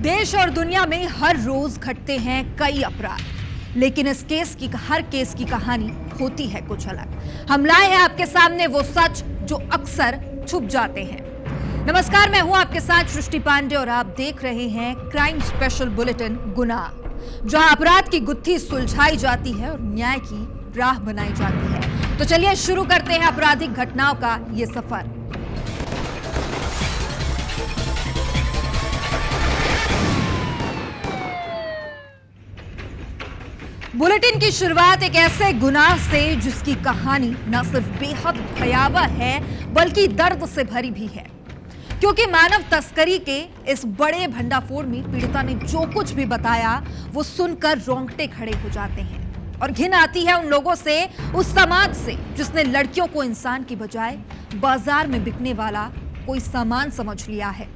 देश और दुनिया में हर रोज घटते हैं कई अपराध, लेकिन इस हर केस की कहानी होती है कुछ अलग। हम लाए हैं आपके सामने वो सच जो अक्सर छुप जाते हैं। नमस्कार, मैं हूं आपके साथ सृष्टि पांडे और आप देख रहे हैं क्राइम स्पेशल बुलेटिन गुनाह, जहां अपराध की गुत्थी सुलझाई जाती है और न्याय की राह बनाई जाती है। तो चलिए शुरू करते हैं आपराधिक घटनाओं का ये सफर। बुलेटिन की शुरुआत एक ऐसे गुनाह से जिसकी कहानी न सिर्फ बेहद भयावह है बल्कि दर्द से भरी भी है, क्योंकि मानव तस्करी के इस बड़े भंडाफोड़ में पीड़िता ने जो कुछ भी बताया वो सुनकर रोंगटे खड़े हो जाते हैं और घिन आती है उन लोगों से, उस समाज से जिसने लड़कियों को इंसान की बजाय बाजार में बिकने वाला कोई सामान समझ लिया है।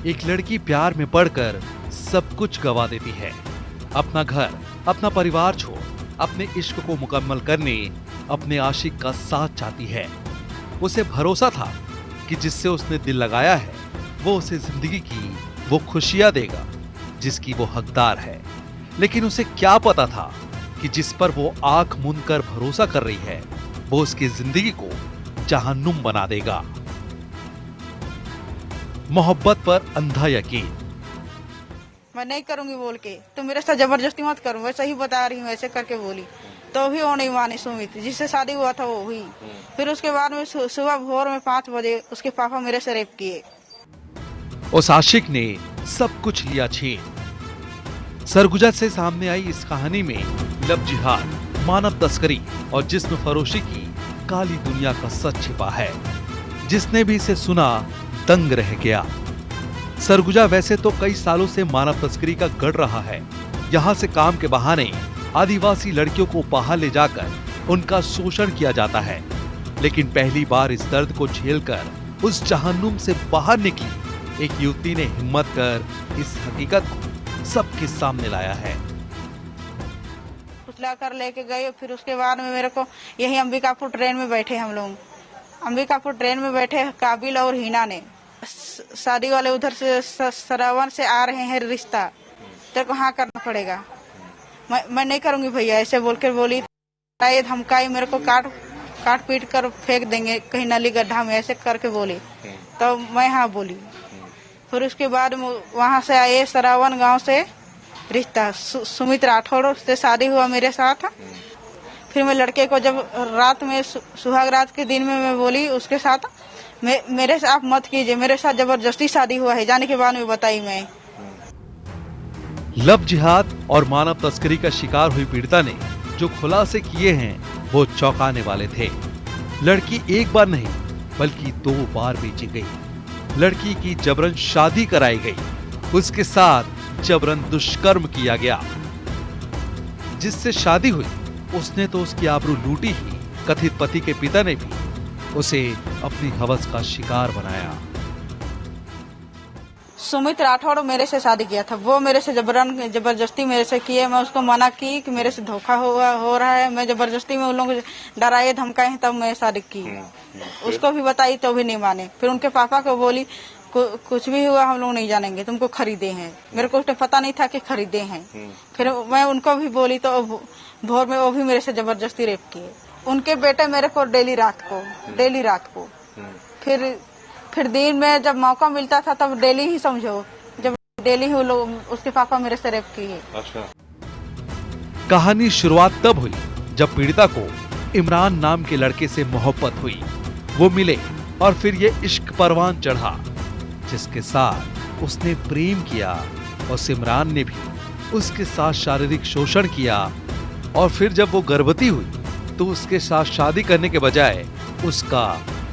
एक लड़की प्यार में पड़कर सब कुछ गवा देती है। अपना घर, अपना परिवार छोड़ अपने इश्क को मुकम्मल करने अपने आशिक का साथ चाहती है। उसे भरोसा था कि जिससे उसने दिल लगाया है वो उसे जिंदगी की वो खुशियां देगा जिसकी वो हकदार है, लेकिन उसे क्या पता था कि जिस पर वो आंख मूंद कर भरोसा कर रही है वो उसकी जिंदगी को जहन्नुम बना देगा। मोहब्बत पर अंधा यकीन। मैं नहीं करूंगी बोल के, तो मेरे साथ जबरदस्ती मत करो, वैसे ही बता रही हूँ, ऐसे करके बोली तो भी वो नहीं मानी। सुमित जिससे शादी हुआ था वो हुई। फिर उसके बाद में सुबह भोर में 5 बजे उसके पापा मेरे से रेप किए। उस आशिक ने सब कुछ लिया छीन। सरगुजा से सामने आई इस कहानी में लव जिहाद, मानव तस्करी और जिस्म फरोशी की काली दुनिया का सच छिपा है। जिसने भी इसे सुना दंग रह गया। सरगुजा वैसे तो कई सालों से मानव तस्करी का गढ़ रहा है। यहाँ से काम के बहाने आदिवासी लड़कियों को बाहर ले जाकर उनका शोषण किया जाता है, लेकिन पहली बार इस दर्द को झेलकर उस जहन्नुम से बाहर निकली एक युवती ने हिम्मत कर इस हकीकत को सबके सामने लाया है। पुतला कर लेके गए। फिर उसके बाद में मेरे को यही अंबिकापुर ट्रेन में बैठे, हम लोग अंबिकापुर ट्रेन में बैठे, काबिल और हिना ने शादी वाले उधर से सरावन से आ रहे हैं, रिश्ता तेरे को हाँ करना पड़ेगा। मैं नहीं करूंगी भैया, ऐसे बोल कर बोली। ये धमकाई, मेरे को काट पीट कर फेंक देंगे कहीं नली गड्ढा में, ऐसे करके बोली। तो मैं हाँ बोली। फिर उसके बाद वहाँ से आए सरावन गांव से, रिश्ता सुमित राठौड़ से शादी हुआ मेरे साथ। फिर मैं लड़के को जब रात में सुहाग रात के दिन में मैं बोली उसके साथ मेरे से आप मत कीजिए, मेरे साथ जबरदस्ती शादी हुआ है। जाने के बाद में बताई मैं। लव जिहाद और मानव तस्करी का शिकार हुई पीड़िता ने जो खुलासे किए हैं वो चौंकाने वाले थे। लड़की एक बार नहीं बल्कि 2 बार बेची गई। लड़की की जबरन शादी कराई गई, उसके साथ जबरन दुष्कर्म किया गया। जिससे शादी हुई उसने तो उसकी आबरू लूटी ही, कथित पति के पिता ने भी उसे अपनी हवस का शिकार बनाया। सुमित राठौड़ मेरे से शादी किया था, वो मेरे से जबरदस्ती मेरे से किए। मैं उसको मना की कि मेरे से धोखा हो रहा है। मैं जबरदस्ती में उन लोगों को डराए धमकाए हैं, तब मैं शादी की। उसको भी बताई तो भी नहीं माने। फिर उनके पापा को बोली कुछ भी हुआ हम लोग नहीं जानेंगे, तुमको खरीदे हैं। मेरे को पता नहीं था कि खरीदे हैं। फिर मैं उनको भी बोली तो भोर में वो भी मेरे से जबरदस्ती रेप किए। उनके बेटे मेरे को डेली रात को फिर दिन में जब मौका मिलता था तब डेली ही समझो, जब डेली ही लोग उसके पापा मेरे से रेप किए। अच्छा। कहानी शुरुआत तब हुई जब पीड़िता को इमरान नाम के लड़के से मोहब्बत हुई। वो मिले और फिर ये इश्क परवान चढ़ा, जिसके साथ उसने प्रेम किया और इमरान ने भी उसके साथ शारीरिक शोषण किया। और फिर जब वो गर्भवती हुई तो उसके साथ शादी करने के बजाय उसका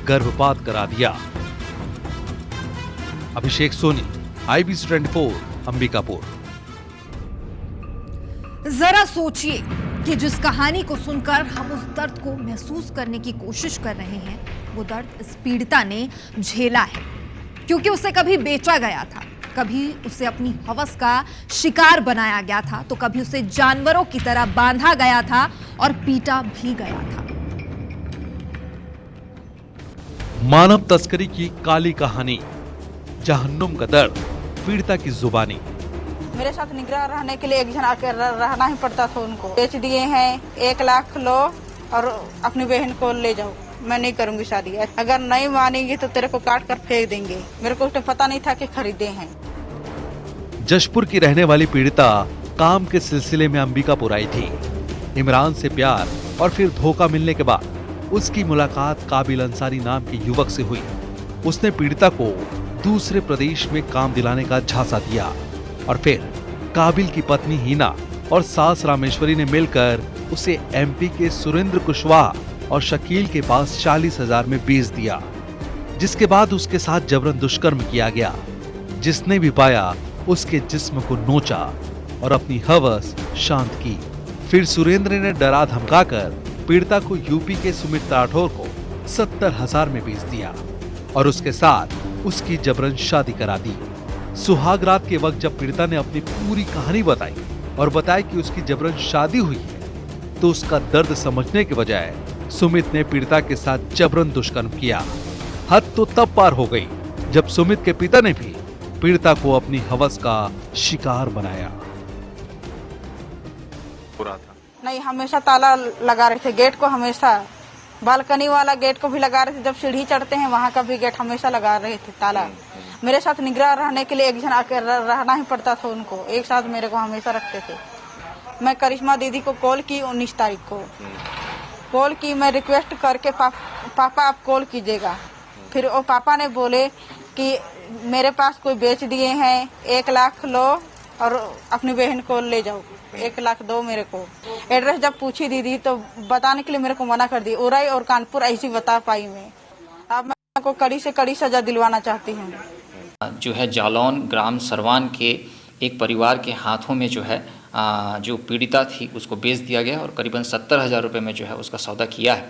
गर्भपात करा दिया। अभिषेक सोनी, IBC 24, अंबिकापुर। जरा सोचिए कि जिस कहानी को सुनकर हम उस दर्द को महसूस करने की कोशिश कर रहे हैं वो दर्द इस पीड़िता ने झेला है, क्योंकि उसे कभी बेचा गया था, कभी उसे अपनी हवस का शिकार बनाया गया था, तो कभी उसे जानवरों की तरह बांधा गया था और पीटा भी गया था। मानव तस्करी की काली कहानी, जहन्नुम का दर्द, पीड़िता की जुबानी। मेरे साथ निगरान रहने के लिए एक जन आकर रहना ही पड़ता था। उनको बेच दिए हैं, 1 लाख लो और अपनी बहन को ले जाओ, मैं नहीं करूंगी शादी। अगर नहीं मानेंगी तो तेरे को काट कर फेंक देंगे। मेरे को तो पता नहीं था कि खरीदे हैं। जशपुर की रहने वाली पीड़िता काम के सिलसिले में अंबिकापुर आई थी। इमरान से प्यार और फिर धोखा मिलने के बाद उसकी मुलाकात काबिल अंसारी नाम के युवक से हुई। उसने पीड़िता को दूसरे प्रदेश में काम दिलाने का झांसा दिया और फिर काबिल की पत्नी हिना और सास रामेश्वरी ने मिलकर उसे एमपी के सुरेंद्र कुशवाहा और शकील के पास 40,000 में बेच दिया, जिसके बाद उसके साथ जबरन दुष्कर्म किया गया। जिसने भी पाया उसके जिस्म को नोचा और अपनी हवस शांत की। फिर सुरेंद्र ने डरा धमकाकर पीड़िता को यूपी के सुमित राठौर को 70,000 में बेच दिया और उसके साथ उसकी जबरन शादी करा दी। सुहाग रात के वक्त जब पीड़िता ने अपनी पूरी कहानी बताई और बताया कि उसकी जबरन शादी हुई है, तो उसका दर्द समझने के बजाय सुमित ने पीड़िता के साथ जबरन दुष्कर्म किया। हद तो तब पार हो गई जब सुमित के पिता ने भी पीड़िता को अपनी हवस का शिकार बनाया। नहीं, हमेशा ताला लगा रहे थे गेट को, हमेशा बालकनी वाला गेट को भी लगा रहे थे। जब सीढ़ी चढ़ते हैं वहाँ का भी गेट हमेशा लगा रहे थे ताला। मेरे साथ निगरान रहने के लिए एक जन आकर रहना ही पड़ता था। उनको एक साथ मेरे को हमेशा रखते थे। मैं करिश्मा दीदी को कॉल की 19 तारीख को कॉल की, मैं रिक्वेस्ट करके पापा आप कॉल कीजिएगा। फिर वो पापा ने बोले कि मेरे पास कोई बेच दिए हैं, 1 लाख लो और अपनी बहन को ले जाओ, 1 लाख दो मेरे को। एड्रेस जब पूछी दीदी तो बताने के लिए मेरे को मना कर दी। उरई और कानपुर ऐसी बता पाई मैं। अब मैं को कड़ी से कड़ी सजा दिलवाना चाहती हूँ। जो है जालौन ग्राम सरवान के एक परिवार के हाथों में जो है जो पीड़िता थी उसको बेच दिया गया और करीबन 70,000 रुपये में जो है उसका सौदा किया है।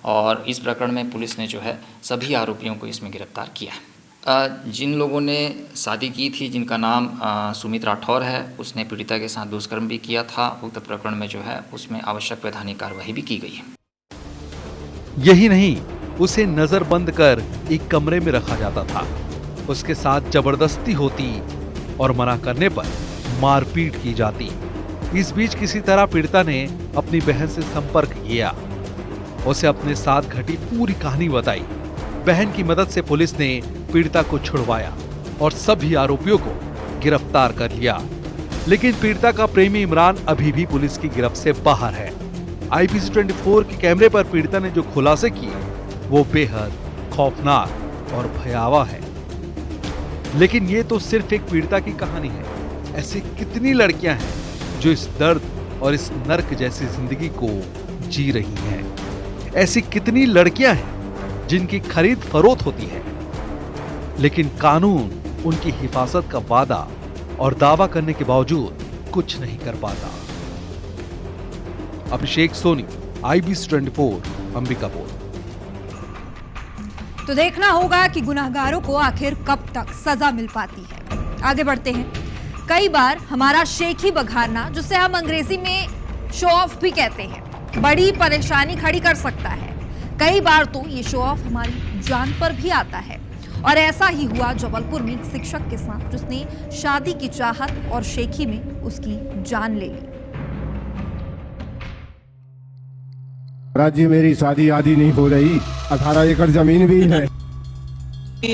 और इस प्रकरण में पुलिस ने जो है सभी आरोपियों को इसमें गिरफ्तार किया है। जिन लोगों ने शादी की थी, जिनका नाम सुमित राठौर है, उसने पीड़िता के साथ दुष्कर्म भी किया था। उक्त प्रकरण में जो है उसमें आवश्यक वैधानिक कार्रवाई भी की गई है। यही नहीं, उसे नजरबंद कर एक कमरे में रखा जाता था। उसके साथ जबरदस्ती होती और मना करने पर मारपीट की जाती। इस बीच किसी तरह पीड़िता ने अपनी बहन से संपर्क किया, उसे अपने साथ घटी पूरी कहानी बताई। बहन की मदद से पुलिस ने पीड़िता को छुड़वाया और सभी आरोपियों को गिरफ्तार कर लिया। लेकिन पीड़िता का प्रेमी इमरान अभी भी पुलिस की गिरफ्त से बाहर है। आईपीसी 24 के कैमरे पर पीड़िता ने जो खुलासे किए वो बेहद खौफनाक और भयावह है। लेकिन ये तो सिर्फ एक पीड़िता की कहानी है। ऐसी कितनी लड़कियां हैं जो इस दर्द और इस नर्क जैसी जिंदगी को जी रही हैं। ऐसी कितनी लड़कियां हैं जिनकी खरीद फरोख्त होती है, लेकिन कानून उनकी हिफाजत का वादा और दावा करने के बावजूद कुछ नहीं कर पाता। अभिषेक सोनी, आईबीसी 24, अंबिकापुर। तो देखना होगा कि गुनहगारों को आखिर कब तक सजा मिल पाती है। आगे बढ़ते हैं। कई बार हमारा शेखी बघारना, जिसे हम अंग्रेजी में शो ऑफ भी कहते हैं, बड़ी परेशानी खड़ी कर सकता है। कई बार तो ये शो ऑफ हमारी जान पर भी आता है और ऐसा ही हुआ जबलपुर में एक शिक्षक के साथ, जिसने शादी की चाहत और शेखी में उसकी जान ले ली। जी मेरी शादी आदि नहीं हो रही, 18 एकड़ जमीन भी है।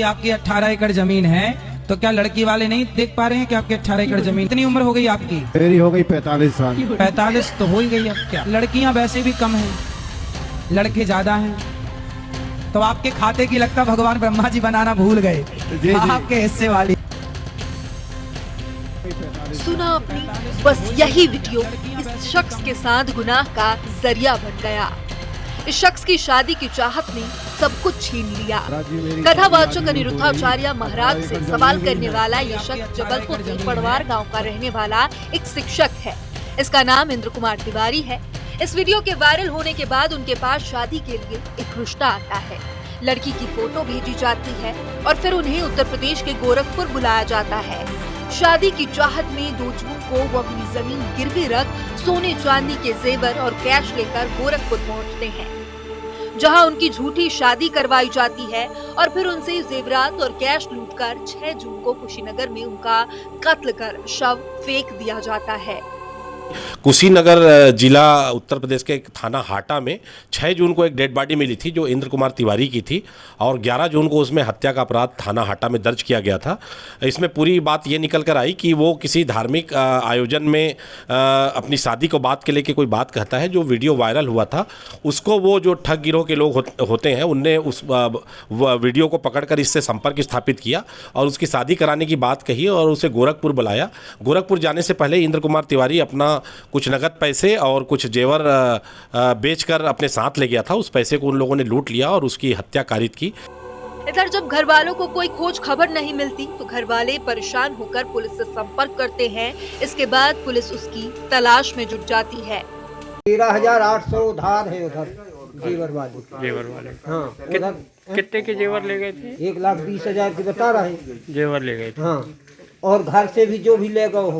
आपकी 18 एकड़ जमीन है तो क्या लड़की वाले नहीं देख पा रहे हैं कि आपकी 18 एकड़ जमीन? कितनी उम्र हो गई आपकी? मेरी हो गई 45 साल। 45 तो हो ही गई। अब क्या लड़कियां वैसे भी कम हैं, लड़के ज्यादा हैं, तो आपके खाते की लगता भगवान ब्रह्मा जी बनाना भूल गए। जी। आपके हिस्से वाली। सुना आपने, बस यही वीडियो इस शख्स के साथ गुनाह का जरिया बन गया। इस शख्स की शादी की चाहत ने सब कुछ छीन लिया। कथावाचक अनिरुद्धाचार्य महाराज से सवाल करने वाला ये शख्स जबलपुर के पड़वार गांव का रहने वाला एक शिक्षक है। इसका नाम इंद्र कुमार तिवारी है। इस वीडियो के वायरल होने के बाद उनके पास शादी के लिए एक रिश्ता आता है। लड़की की फोटो भेजी जाती है और फिर उन्हें उत्तर प्रदेश के गोरखपुर बुलाया जाता है। शादी की चाहत में 2 जून को वो अपनी जमीन गिरवी रख सोने चांदी के जेवर और कैश लेकर गोरखपुर पहुंचते हैं, जहां उनकी झूठी शादी करवाई जाती है और फिर उनसे जेवरात और कैश लूटकर 6 जून को कुशीनगर में उनका कत्ल कर शव फेंक दिया जाता है। कुशीनगर जिला उत्तर प्रदेश के थाना हाटा में 6 जून को एक डेड बॉडी मिली थी जो इंद्र कुमार तिवारी की थी और 11 जून को उसमें हत्या का अपराध थाना हाटा में दर्ज किया गया था। इसमें पूरी बात ये निकल कर आई कि वो किसी धार्मिक आयोजन में अपनी शादी को बात के लेके कोई बात कहता है। जो वीडियो वायरल हुआ था उसको वो जो ठग गिरोह के लोग होते हैं उनने उस वीडियो को पकड़कर इससे संपर्क स्थापित किया और उसकी शादी कराने की बात कही और उसे गोरखपुर बुलाया। गोरखपुर जाने से पहले इंद्र कुमार तिवारी अपना कुछ नगद पैसे और कुछ जेवर बेचकर अपने साथ ले गया था। उस पैसे को उन लोगों ने लूट लिया और उसकी हत्या कारित की। इधर जब घर वालों को कोई खोज खबर नहीं मिलती तो घर वाले परेशान होकर पुलिस से संपर्क करते हैं। इसके बाद पुलिस उसकी तलाश में जुट जाती है। 13,800 उधार है उधर जेवर वाले। हाँ, उधर कितने के जेवर ले गए थे? 1,20,000 की बता रहे जेवर ले गए थे। हाँ, और घर से भी जो भी ले गए हो,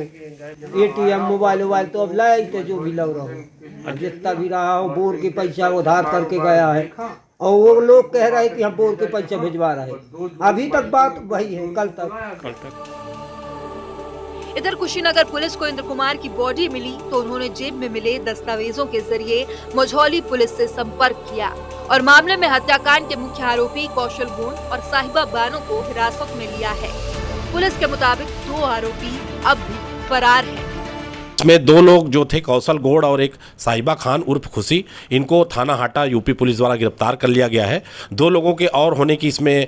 ATM मोबाइल तो अब लाए थे, जो भी लग रहा हो, जितना भी रहा हो, बोर के पैसा उधार करके गया है और वो लोग कह रहे हैं कि हम बोर के पैसे भिजवा रहे हैं। अभी तक बात वही है, कल तक। इधर कुशीनगर पुलिस को इंद्र कुमार की बॉडी मिली तो उन्होंने जेब में मिले दस्तावेजों के जरिए मझौली पुलिस से संपर्क किया और मामले में हत्याकांड के मुख्य आरोपी कौशल गोंड और साहिबा बानो को हिरासत में लिया है। पुलिस के मुताबिक 2 आरोपी अब भी फरार हैं। इसमें 2 लोग जो थे कौशल गोड़ और एक साहिबा खान उर्फ खुशी, इनको थाना हाटा यूपी पुलिस द्वारा गिरफ्तार कर लिया गया है। 2 लोगों के और होने की इसमें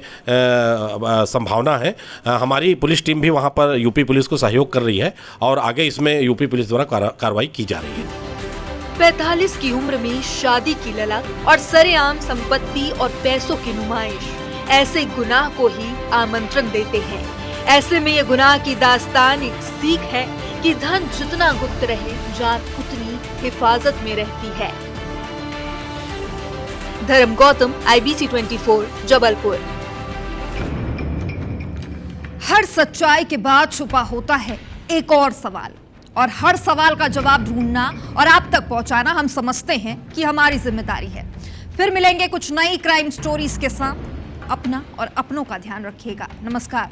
संभावना है। हमारी पुलिस टीम भी वहां पर यूपी पुलिस को सहयोग कर रही है और आगे इसमें यूपी पुलिस द्वारा कार्रवाई की जा रही है। 45 की उम्र में शादी की ललक और सरेआम संपत्ति और पैसों की नुमाइश ऐसे गुनाह को ही आमंत्रण देते हैं। ऐसे में ये गुनाह की दास्तान एक सीख है कि धन जितना गुप्त रहे, जान उतनी हिफाजत में रहती है। धर्म गौतम, IBC 24, जबलपुर। हर सच्चाई के बाद छुपा होता है एक और सवाल, और हर सवाल का जवाब ढूंढना और आप तक पहुंचाना हम समझते हैं कि हमारी जिम्मेदारी है। फिर मिलेंगे कुछ नई क्राइम स्टोरीज के साथ। अपना और अपनों का ध्यान रखिएगा। नमस्कार।